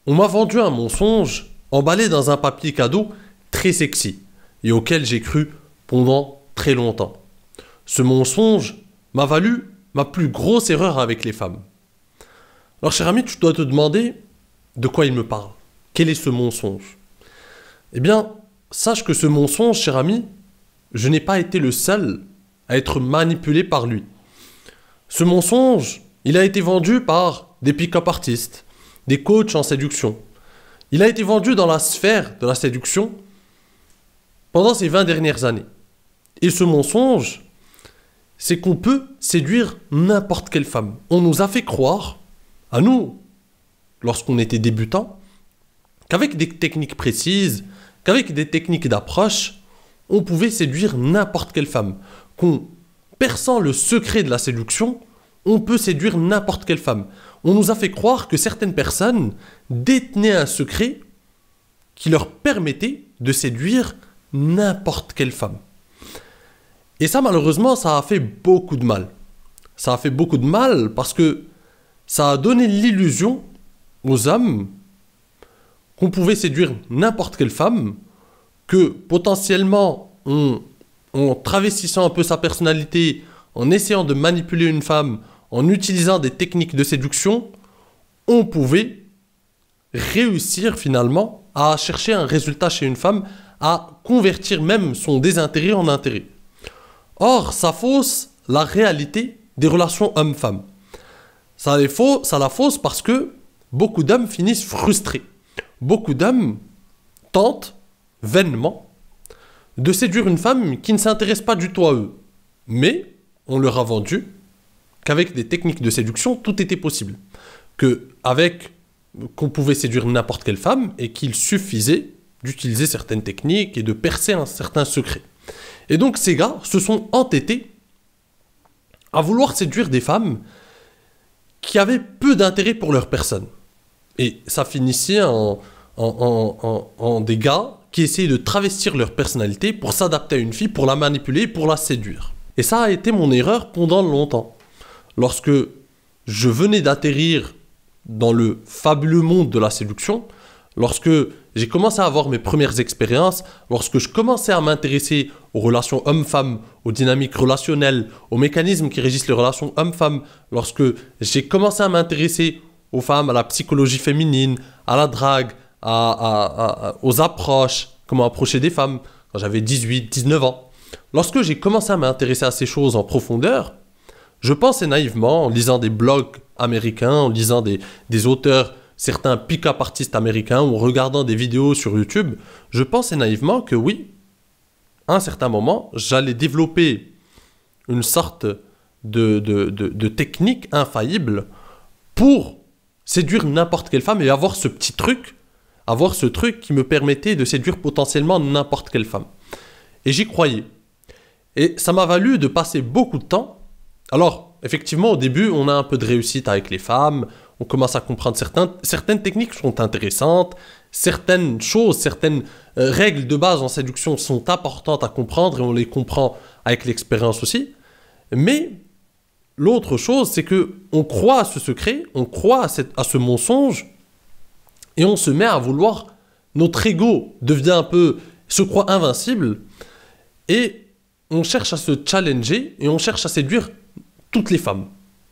On m'a vendu un mensonge emballé dans un papier cadeau très sexy et auquel j'ai cru pendant très longtemps. Ce mensonge m'a valu ma plus grosse erreur avec les femmes. Alors cher ami, tu dois te demander de quoi il me parle. Quel est ce mensonge? Eh bien, sache que ce mensonge, cher ami, je n'ai pas été le seul à être manipulé par lui. Ce mensonge, il a été vendu par des pick-up artistes, des coachs en séduction. Il a été vendu dans la sphère de la séduction pendant ces 20 dernières années. Et ce mensonge, c'est qu'on peut séduire n'importe quelle femme. On nous a fait croire, à nous, lorsqu'on était débutants, qu'avec des techniques précises, qu'avec des techniques d'approche, on pouvait séduire n'importe quelle femme. Qu'en perçant le secret de la séduction, on peut séduire n'importe quelle femme. On nous a fait croire que certaines personnes détenaient un secret qui leur permettait de séduire n'importe quelle femme. Et ça, malheureusement, ça a fait beaucoup de mal. Ça a fait beaucoup de mal parce que ça a donné l'illusion aux hommes qu'on pouvait séduire n'importe quelle femme, que potentiellement, en travestissant un peu sa personnalité, en essayant de manipuler une femme, en utilisant des techniques de séduction, on pouvait réussir finalement à chercher un résultat chez une femme, à convertir même son désintérêt en intérêt. Or, ça fausse la réalité des relations homme-femme. Ça la fausse parce que beaucoup d'hommes finissent frustrés. Beaucoup d'hommes tentent vainement de séduire une femme qui ne s'intéresse pas du tout à eux. Mais on leur a vendu qu'avec des techniques de séduction, tout était possible. Qu'on pouvait séduire n'importe quelle femme et qu'il suffisait d'utiliser certaines techniques et de percer un certain secret. Et donc ces gars se sont entêtés à vouloir séduire des femmes qui avaient peu d'intérêt pour leur personne. Et ça finissait en des gars qui essayaient de travestir leur personnalité pour s'adapter à une fille, pour la manipuler, pour la séduire. Et ça a été mon erreur pendant longtemps. Lorsque je venais d'atterrir dans le fabuleux monde de la séduction, lorsque j'ai commencé à avoir mes premières expériences, lorsque je commençais à m'intéresser aux relations hommes-femmes, aux dynamiques relationnelles, aux mécanismes qui régissent les relations hommes-femmes, lorsque j'ai commencé à m'intéresser aux femmes, à la psychologie féminine, à la drague, aux approches, comment approcher des femmes, quand j'avais 18, 19 ans. Lorsque j'ai commencé à m'intéresser à ces choses en profondeur, je pensais naïvement, en lisant des blogs américains, en lisant des auteurs, certains pick-up artistes américains, ou en regardant des vidéos sur YouTube, je pensais naïvement que oui, à un certain moment, j'allais développer une sorte de technique infaillible pour séduire n'importe quelle femme et avoir ce petit truc, avoir ce truc qui me permettait de séduire potentiellement n'importe quelle femme. Et j'y croyais. Et ça m'a valu de passer beaucoup de temps. Alors, effectivement, au début, on a un peu de réussite avec les femmes, on commence à comprendre certaines techniques sont intéressantes, certaines choses, certaines règles de base en séduction sont importantes à comprendre et on les comprend avec l'expérience aussi. Mais l'autre chose, c'est que on croit à ce secret, on croit à ce mensonge et on se met à vouloir, notre ego se croit invincible et on cherche à se challenger et on cherche à séduire toutes les femmes.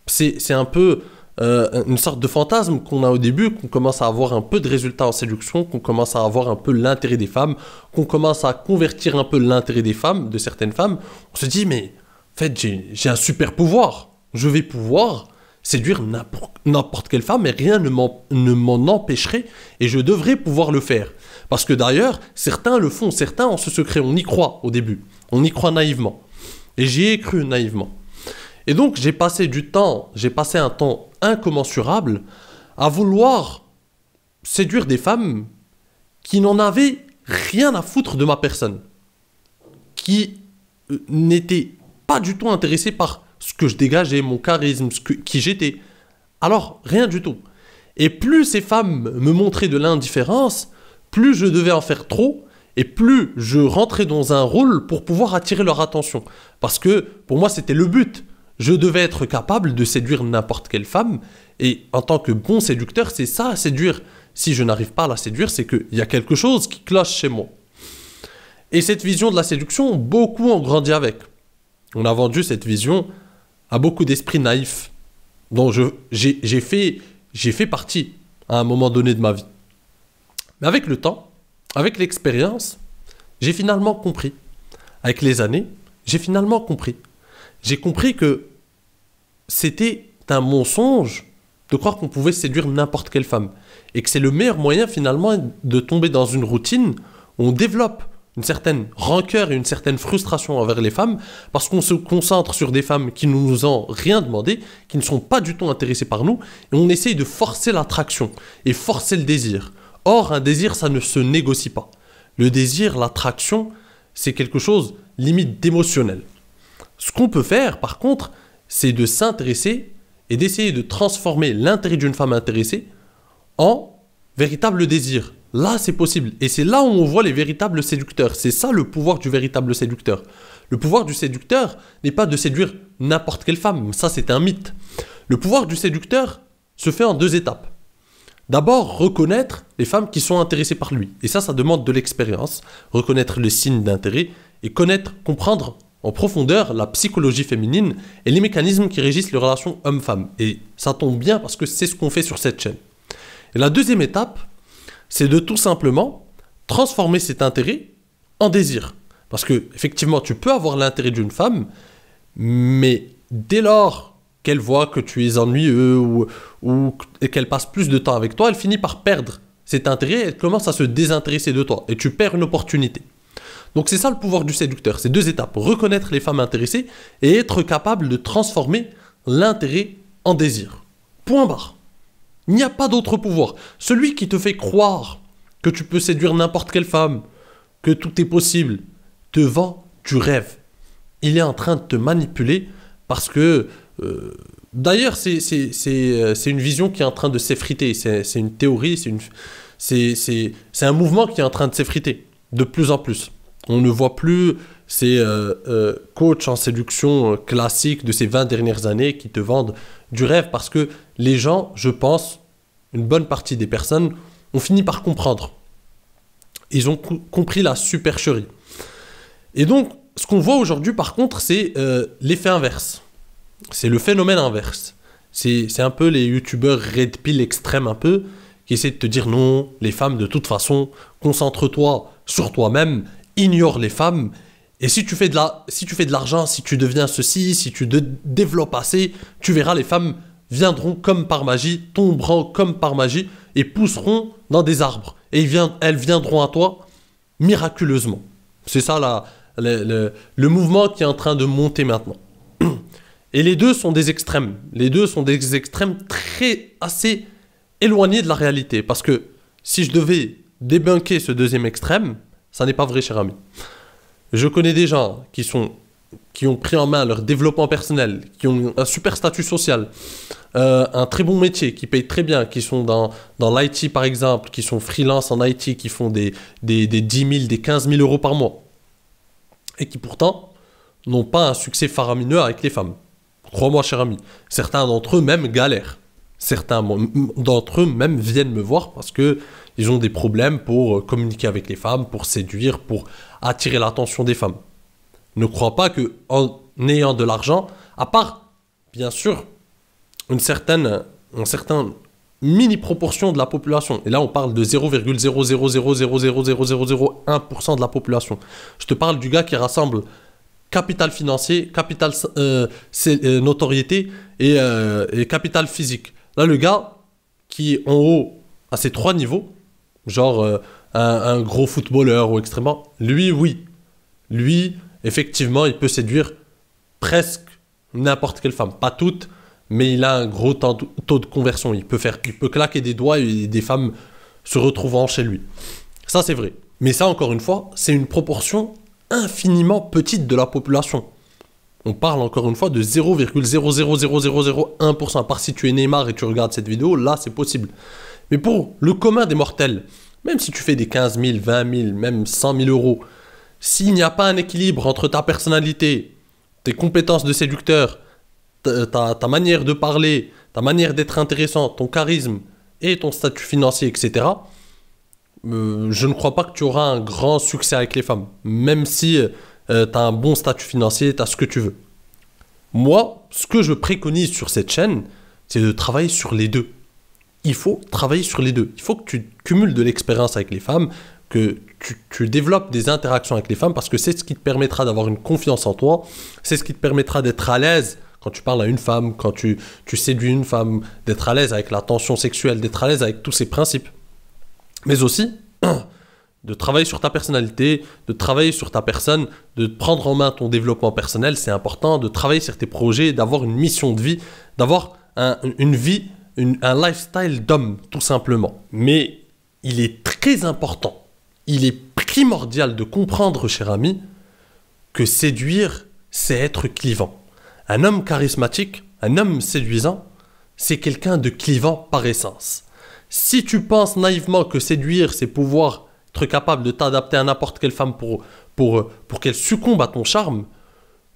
C'est un peu une sorte de fantasme qu'on a au début, qu'on commence à avoir un peu de résultats en séduction, qu'on commence à avoir un peu l'intérêt des femmes, qu'on commence à convertir un peu l'intérêt des femmes, de certaines femmes. On se dit, mais en fait, j'ai un super pouvoir. Je vais pouvoir séduire n'importe quelle femme et rien ne m'en empêcherait et je devrais pouvoir le faire. Parce que d'ailleurs, certains le font, certains ont ce secret, on y croit au début, on y croit naïvement. Et j'y ai cru naïvement. Et donc, j'ai passé un temps incommensurable à vouloir séduire des femmes qui n'en avaient rien à foutre de ma personne, qui n'étaient pas du tout intéressées par ce que je dégageais, mon charisme, qui j'étais. Alors, rien du tout. Et plus ces femmes me montraient de l'indifférence, plus je devais en faire trop, et plus je rentrais dans un rôle pour pouvoir attirer leur attention. Parce que, pour moi, c'était le but. Je devais être capable de séduire n'importe quelle femme. Et en tant que bon séducteur, c'est ça, séduire. si je n'arrive pas à la séduire, c'est qu'il y a quelque chose qui cloche chez moi. Et cette vision de la séduction, beaucoup ont grandi avec. On a vendu cette vision à beaucoup d'esprits naïfs, dont j'ai fait partie à un moment donné de ma vie. Mais avec le temps, avec l'expérience, j'ai finalement compris. Avec les années, j'ai finalement compris. J'ai compris que c'était un mensonge de croire qu'on pouvait séduire n'importe quelle femme. Et que c'est le meilleur moyen finalement de tomber dans une routine où on développe une certaine rancœur et une certaine frustration envers les femmes parce qu'on se concentre sur des femmes qui ne nous ont rien demandé, qui ne sont pas du tout intéressées par nous, et on essaye de forcer l'attraction et forcer le désir. Or, un désir, ça ne se négocie pas. Le désir, l'attraction, c'est quelque chose limite d'émotionnel. Ce qu'on peut faire, par contre, c'est de s'intéresser et d'essayer de transformer l'intérêt d'une femme intéressée en véritable désir. Là, c'est possible. Et c'est là où on voit les véritables séducteurs. C'est ça le pouvoir du véritable séducteur. Le pouvoir du séducteur n'est pas de séduire n'importe quelle femme. Ça, c'est un mythe. Le pouvoir du séducteur se fait en 2 étapes. D'abord, reconnaître les femmes qui sont intéressées par lui. Et ça demande de l'expérience. Reconnaître les signes d'intérêt et comprendre en profondeur la psychologie féminine et les mécanismes qui régissent les relations homme-femme. Et ça tombe bien parce que c'est ce qu'on fait sur cette chaîne. Et la deuxième étape, c'est de tout simplement transformer cet intérêt en désir. Parce que, effectivement, tu peux avoir l'intérêt d'une femme, mais dès lors qu'elle voit que tu es ennuyeux et qu'elle passe plus de temps avec toi, elle finit par perdre cet intérêt et elle commence à se désintéresser de toi. Et tu perds une opportunité. Donc c'est ça le pouvoir du séducteur. C'est 2 étapes. Reconnaître les femmes intéressées et être capable de transformer l'intérêt en désir. Point barre. Il n'y a pas d'autre pouvoir. Celui qui te fait croire que tu peux séduire n'importe quelle femme, que tout est possible, te vend du rêve. Il est en train de te manipuler parce que... d'ailleurs, c'est une vision qui est en train de s'effriter. C'est une théorie, c'est un mouvement qui est en train de s'effriter de plus en plus. On ne voit plus ces coachs en séduction classiques de ces 20 dernières années qui te vendent du rêve parce que les gens, je pense, une bonne partie des personnes ont fini par comprendre. Ils ont compris la supercherie. Et donc, ce qu'on voit aujourd'hui, par contre, c'est l'effet inverse. C'est le phénomène inverse. C'est un peu les youtubeurs red pill extrêmes un peu qui essaient de te dire non, les femmes de toute façon, concentre-toi sur toi-même, ignore les femmes. Et si tu fais de l'argent, si tu deviens ceci, si tu développes assez, tu verras les femmes viendront comme par magie, tomberont comme par magie et pousseront dans des arbres. Et elles viendront à toi miraculeusement. C'est ça le mouvement qui est en train de monter maintenant. Et les deux sont des extrêmes. Les deux sont des extrêmes assez éloignés de la réalité. Parce que si je devais débunker ce deuxième extrême, ça n'est pas vrai, cher ami. Je connais des gens qui ont pris en main leur développement personnel, qui ont un super statut social, un très bon métier, qui payent très bien, qui sont dans l'IT par exemple, qui sont freelance en IT, qui font des 10 000, des 15 000 euros par mois, et qui pourtant n'ont pas un succès faramineux avec les femmes. Crois-moi, cher ami, certains d'entre eux même galèrent. Certains d'entre eux même viennent me voir parce qu'ils ont des problèmes pour communiquer avec les femmes, pour séduire, pour attirer l'attention des femmes. Ne crois pas qu'en ayant de l'argent, à part, bien sûr, une certaine mini proportion de la population, et là on parle de 0,000000001% de la population. Je te parle du gars qui rassemble capital financier, capital notoriété et capital physique. Là, le gars qui est en haut à ces 3 niveaux, genre un gros footballeur ou extrêmement, lui, oui. Lui, effectivement, il peut séduire presque n'importe quelle femme. Pas toutes, mais il a un gros taux de conversion. Il peut claquer des doigts et des femmes se retrouvant chez lui. Ça, c'est vrai. Mais ça, encore une fois, c'est une proportion infiniment petite de la population. On parle encore une fois de 0,0000001%. À part si tu es Neymar et tu regardes cette vidéo, là, c'est possible. Mais pour le commun des mortels, même si tu fais des 15 000, 20 000, même 100 000 euros, s'il n'y a pas un équilibre entre ta personnalité, tes compétences de séducteur, ta manière de parler, ta manière d'être intéressant, ton charisme, et ton statut financier, etc., je ne crois pas que tu auras un grand succès avec les femmes. Même si tu as un bon statut financier, tu as ce que tu veux. Moi, ce que je préconise sur cette chaîne, c'est de travailler sur les deux. Il faut travailler sur les deux. Il faut que tu cumules de l'expérience avec les femmes, que tu développes des interactions avec les femmes, parce que c'est ce qui te permettra d'avoir une confiance en toi, c'est ce qui te permettra d'être à l'aise quand tu parles à une femme, quand tu séduis une femme, d'être à l'aise avec la tension sexuelle, d'être à l'aise avec tous ces principes. Mais aussi de travailler sur ta personnalité, de travailler sur ta personne, de prendre en main ton développement personnel, c'est important, de travailler sur tes projets, d'avoir une mission de vie, d'avoir une vie, un lifestyle d'homme, tout simplement. Mais il est très important, il est primordial de comprendre, cher ami, que séduire, c'est être clivant. Un homme charismatique, un homme séduisant, c'est quelqu'un de clivant par essence. Si tu penses naïvement que séduire, c'est pouvoir être capable de t'adapter à n'importe quelle femme pour qu'elle succombe à ton charme,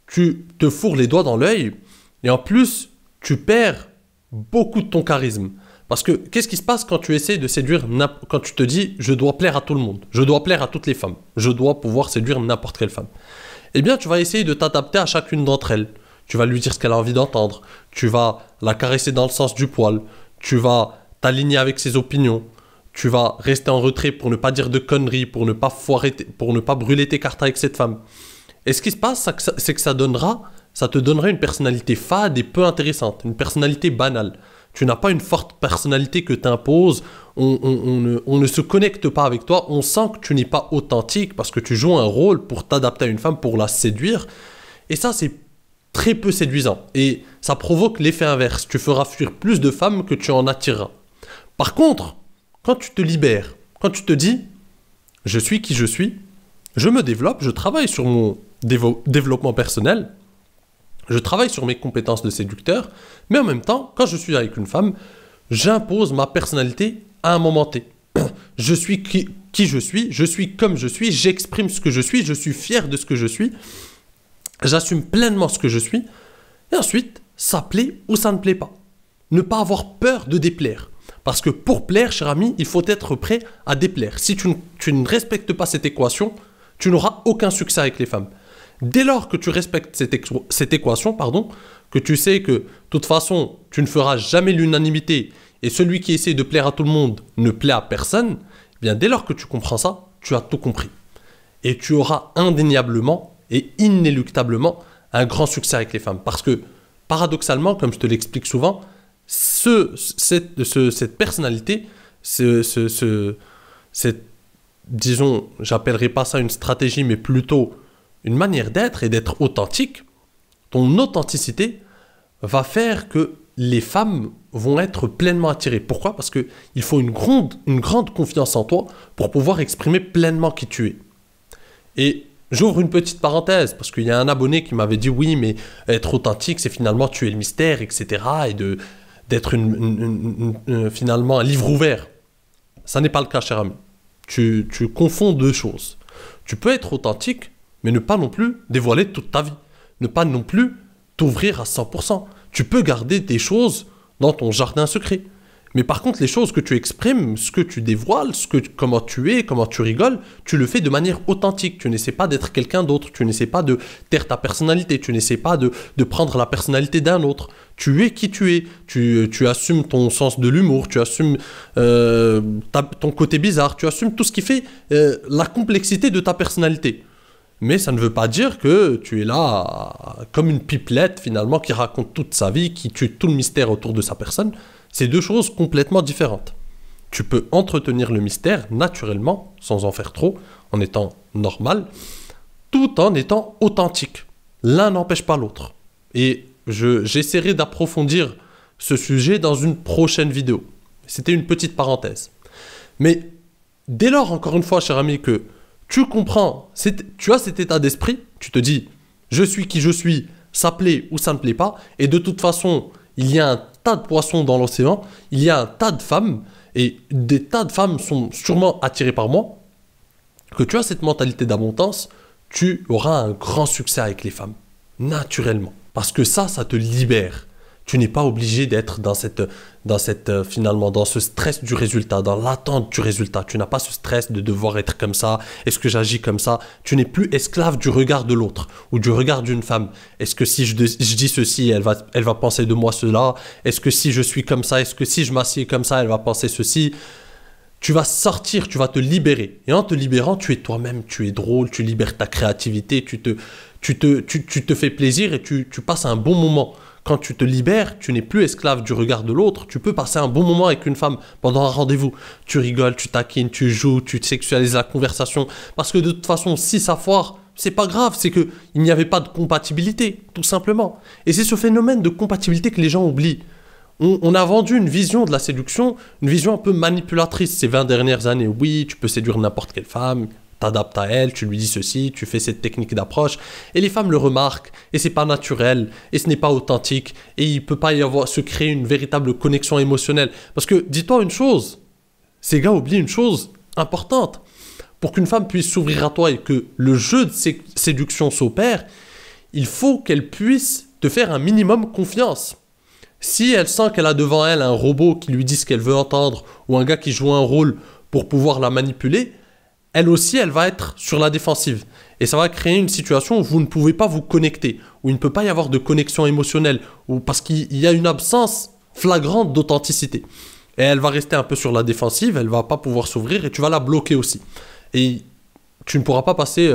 tu te fourres les doigts dans l'œil et en plus, tu perds beaucoup de ton charisme. Parce que qu'est-ce qui se passe quand tu essaies de séduire, quand tu te dis « je dois plaire à tout le monde, je dois plaire à toutes les femmes, je dois pouvoir séduire n'importe quelle femme ». Eh bien, tu vas essayer de t'adapter à chacune d'entre elles. Tu vas lui dire ce qu'elle a envie d'entendre, tu vas la caresser dans le sens du poil, tu vas t'aligner avec ses opinions, tu vas rester en retrait pour ne pas dire de conneries, pour ne pas brûler tes cartes avec cette femme. Et ce qui se passe, c'est que ça te donnera une personnalité fade et peu intéressante, une personnalité banale. Tu n'as pas une forte personnalité que t'imposes, on ne se connecte pas avec toi, on sent que tu n'es pas authentique parce que tu joues un rôle pour t'adapter à une femme, pour la séduire. Et ça, c'est très peu séduisant. Et ça provoque l'effet inverse. Tu feras fuir plus de femmes que tu en attireras. Par contre, quand tu te libères, quand tu te dis « je suis qui je suis », je me développe, je travaille sur mon développement personnel, je travaille sur mes compétences de séducteur, mais en même temps, quand je suis avec une femme, j'impose ma personnalité à un moment T. Je suis qui je suis comme je suis, j'exprime ce que je suis fier de ce que je suis, j'assume pleinement ce que je suis, et ensuite, ça plaît ou ça ne plaît pas. Ne pas avoir peur de déplaire. Parce que pour plaire, cher ami, il faut être prêt à déplaire. Si tu ne respectes pas cette équation, tu n'auras aucun succès avec les femmes. Dès lors que tu respectes cette équation, que tu sais que de toute façon, tu ne feras jamais l'unanimité et celui qui essaie de plaire à tout le monde ne plaît à personne, eh bien dès lors que tu comprends ça, tu as tout compris. Et tu auras indéniablement et inéluctablement un grand succès avec les femmes. Parce que, paradoxalement, comme je te l'explique souvent, cette personnalité, disons, j'appellerai pas ça une stratégie, mais plutôt une manière d'être et d'être authentique, ton authenticité va faire que les femmes vont être pleinement attirées. Pourquoi? Parce qu'il faut une grande confiance en toi pour pouvoir exprimer pleinement qui tu es. Et j'ouvre une petite parenthèse, parce qu'il y a un abonné qui m'avait dit « oui, mais être authentique, c'est finalement tuer le mystère, etc. » et d'être finalement un livre ouvert. Ça n'est pas le cas, cher ami. Tu confonds deux choses. Tu peux être authentique, mais ne pas non plus dévoiler toute ta vie. Ne pas non plus t'ouvrir à 100%. Tu peux garder des choses dans ton jardin secret. Mais par contre, les choses que tu exprimes, ce que tu dévoiles, comment tu es, comment tu rigoles, tu le fais de manière authentique. Tu n'essaies pas d'être quelqu'un d'autre. Tu n'essaies pas de taire ta personnalité. Tu n'essaies pas de prendre la personnalité d'un autre. Tu es qui tu es. Tu assumes ton sens de l'humour. Tu assumes ton côté bizarre. Tu assumes tout ce qui fait la complexité de ta personnalité. Mais ça ne veut pas dire que tu es là comme une pipelette finalement qui raconte toute sa vie, qui tue tout le mystère autour de sa personne. C'est deux choses complètement différentes. Tu peux entretenir le mystère naturellement, sans en faire trop, en étant normal, tout en étant authentique. L'un n'empêche pas l'autre. Et j'essaierai d'approfondir ce sujet dans une prochaine vidéo. C'était une petite parenthèse. Mais dès lors, encore une fois, cher ami, que tu comprends, tu as cet état d'esprit, tu te dis, je suis qui je suis, ça plaît ou ça ne plaît pas, et de toute façon, il y a un tas de poissons dans l'océan, il y a un tas de femmes, et des tas de femmes sont sûrement attirées par moi, que tu as cette mentalité d'abondance, tu auras un grand succès avec les femmes, naturellement. Parce que ça te libère. Tu n'es pas obligé d'être finalement, dans ce stress du résultat, dans l'attente du résultat. Tu n'as pas ce stress de devoir être comme ça. Est-ce que j'agis comme ça? Tu n'es plus esclave du regard de l'autre ou du regard d'une femme. Est-ce que si je dis ceci, elle va penser de moi cela? Est-ce que si je suis comme ça, est-ce que si je m'assieds comme ça, elle va penser ceci? Tu vas sortir, tu vas te libérer. Et en te libérant, tu es toi-même, tu es drôle, tu libères ta créativité, tu te fais plaisir et tu passes un bon moment. Quand tu te libères, tu n'es plus esclave du regard de l'autre. Tu peux passer un bon moment avec une femme pendant un rendez-vous. Tu rigoles, tu taquines, tu joues, tu sexualises la conversation. Parce que de toute façon, si ça foire, c'est pas grave. C'est qu'il n'y avait pas de compatibilité, tout simplement. Et c'est ce phénomène de compatibilité que les gens oublient. On a vendu une vision de la séduction, une vision un peu manipulatrice ces 20 dernières années. Oui, tu peux séduire n'importe quelle femme, t'adaptes à elle, tu lui dis ceci, tu fais cette technique d'approche, et les femmes le remarquent, et c'est pas naturel, et ce n'est pas authentique, et il peut pas se créer une véritable connexion émotionnelle. Parce que, dis-toi une chose, ces gars oublient une chose importante. Pour qu'une femme puisse s'ouvrir à toi et que le jeu de séduction s'opère, il faut qu'elle puisse te faire un minimum confiance. Si elle sent qu'elle a devant elle un robot qui lui dit ce qu'elle veut entendre, ou un gars qui joue un rôle pour pouvoir la manipuler, elle aussi, elle va être sur la défensive. Et ça va créer une situation où vous ne pouvez pas vous connecter, où il ne peut pas y avoir de connexion émotionnelle, parce qu'il y a une absence flagrante d'authenticité. Et elle va rester un peu sur la défensive, elle ne va pas pouvoir s'ouvrir, et tu vas la bloquer aussi. Et tu ne pourras pas passer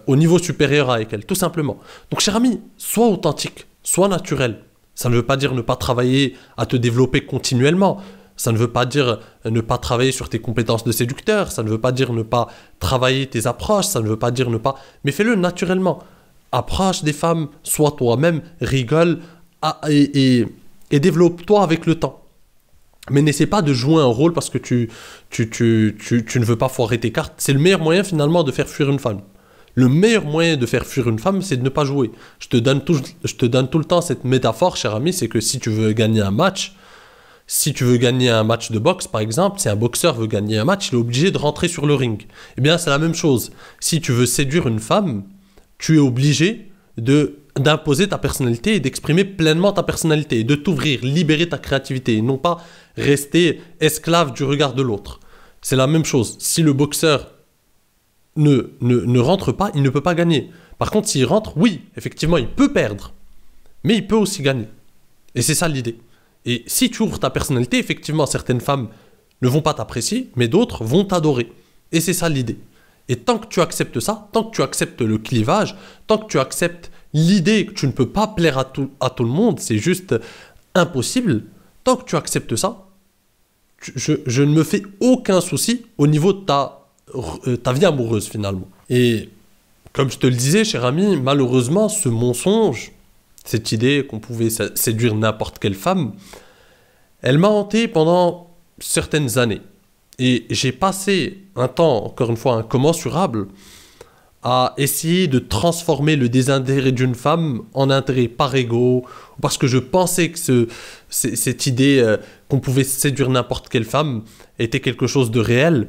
au niveau supérieur avec elle, tout simplement. Donc, cher ami, sois authentique, sois naturel. Ça ne veut pas dire ne pas travailler à te développer continuellement. Ça ne veut pas dire ne pas travailler sur tes compétences de séducteur. Ça ne veut pas dire ne pas travailler tes approches. Ça ne veut pas dire ne pas... Mais fais-le naturellement. Approche des femmes, sois toi-même, rigole et développe-toi avec le temps. Mais n'essaie pas de jouer un rôle parce que tu ne veux pas foirer tes cartes. C'est le meilleur moyen finalement de faire fuir une femme. Le meilleur moyen de faire fuir une femme, c'est de ne pas jouer. Je te donne tout le temps cette métaphore, cher ami, c'est que si tu veux gagner un match, de boxe, par exemple, si un boxeur veut gagner un match, il est obligé de rentrer sur le ring. Eh bien, c'est la même chose. Si tu veux séduire une femme, tu es obligé d'imposer ta personnalité et d'exprimer pleinement ta personnalité, et de t'ouvrir, libérer ta créativité, et non pas rester esclave du regard de l'autre. C'est la même chose. Si le boxeur ne rentre pas, il ne peut pas gagner. Par contre, s'il rentre, oui, effectivement, il peut perdre, mais il peut aussi gagner. Et c'est ça l'idée. Et si tu ouvres ta personnalité, effectivement, certaines femmes ne vont pas t'apprécier, mais d'autres vont t'adorer. Et c'est ça l'idée. Et tant que tu acceptes ça, tant que tu acceptes le clivage, tant que tu acceptes l'idée que tu ne peux pas plaire à tout le monde, c'est juste impossible, tant que tu acceptes ça, je ne me fais aucun souci au niveau de ta vie amoureuse finalement. Et comme je te le disais, cher ami, malheureusement, ce mensonge, cette idée qu'on pouvait séduire n'importe quelle femme, elle m'a hanté pendant certaines années. Et j'ai passé un temps, encore une fois, incommensurable, à essayer de transformer le désintérêt d'une femme en intérêt par ego, parce que je pensais que cette idée qu'on pouvait séduire n'importe quelle femme était quelque chose de réel.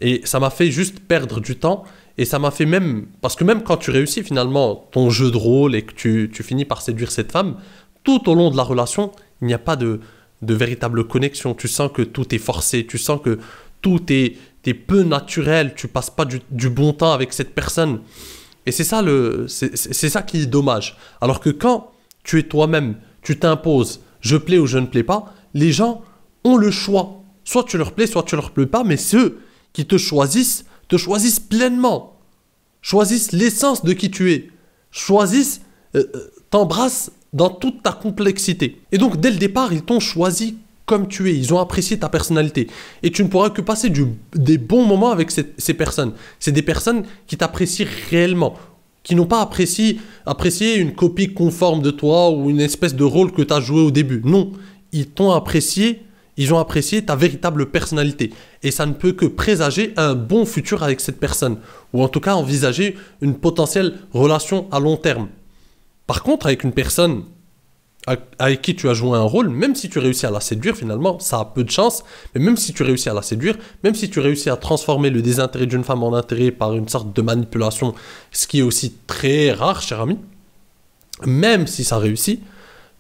Et ça m'a fait juste perdre du temps. Et ça m'a fait même... Parce que même quand tu réussis finalement ton jeu de rôle et que tu finis par séduire cette femme, tout au long de la relation, il n'y a pas de véritable connexion. Tu sens que tout est forcé. Tu sens que tout est peu naturel. Tu passes pas du bon temps avec cette personne. Et c'est ça qui est dommage. Alors que quand tu es toi-même, tu t'imposes, je plais ou je ne plais pas, les gens ont le choix. Soit tu leur plais, soit tu leur plais pas, mais ceux qui te choisissent pleinement, choisissent l'essence de qui tu es, t'embrassent dans toute ta complexité. Et donc dès le départ, ils t'ont choisi comme tu es, ils ont apprécié ta personnalité. Et tu ne pourras que passer des bons moments avec ces personnes. C'est des personnes qui t'apprécient réellement, qui n'ont pas apprécié une copie conforme de toi ou une espèce de rôle que tu as joué au début. Non, ils ont apprécié ta véritable personnalité. Et ça ne peut que présager un bon futur avec cette personne. Ou en tout cas envisager une potentielle relation à long terme. Par contre, avec une personne avec qui tu as joué un rôle, même si tu réussis à la séduire finalement, ça a peu de chance, mais même si tu réussis à la séduire, même si tu réussis à transformer le désintérêt d'une femme en intérêt par une sorte de manipulation, ce qui est aussi très rare, cher ami, même si ça réussit,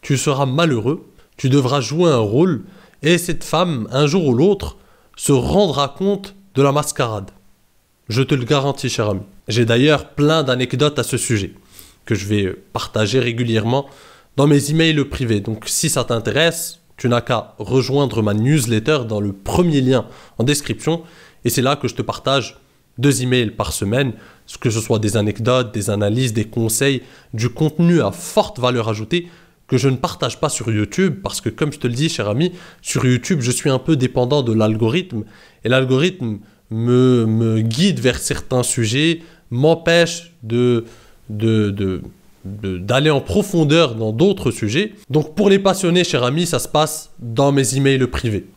tu seras malheureux, tu devras jouer un rôle, et cette femme, un jour ou l'autre, se rendra compte de la mascarade. Je te le garantis, cher ami. J'ai d'ailleurs plein d'anecdotes à ce sujet, que je vais partager régulièrement dans mes emails privés. Donc si ça t'intéresse, tu n'as qu'à rejoindre ma newsletter dans le premier lien en description, et c'est là que je te partage 2 emails par semaine, que ce soit des anecdotes, des analyses, des conseils, du contenu à forte valeur ajoutée que je ne partage pas sur YouTube parce que, comme je te le dis, cher ami, sur YouTube, je suis un peu dépendant de l'algorithme et l'algorithme me guide vers certains sujets, m'empêche d'aller en profondeur dans d'autres sujets. Donc, pour les passionnés, cher ami, ça se passe dans mes emails privés.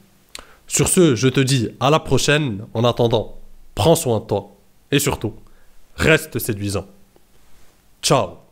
Sur ce, je te dis à la prochaine. En attendant, prends soin de toi et surtout, reste séduisant. Ciao!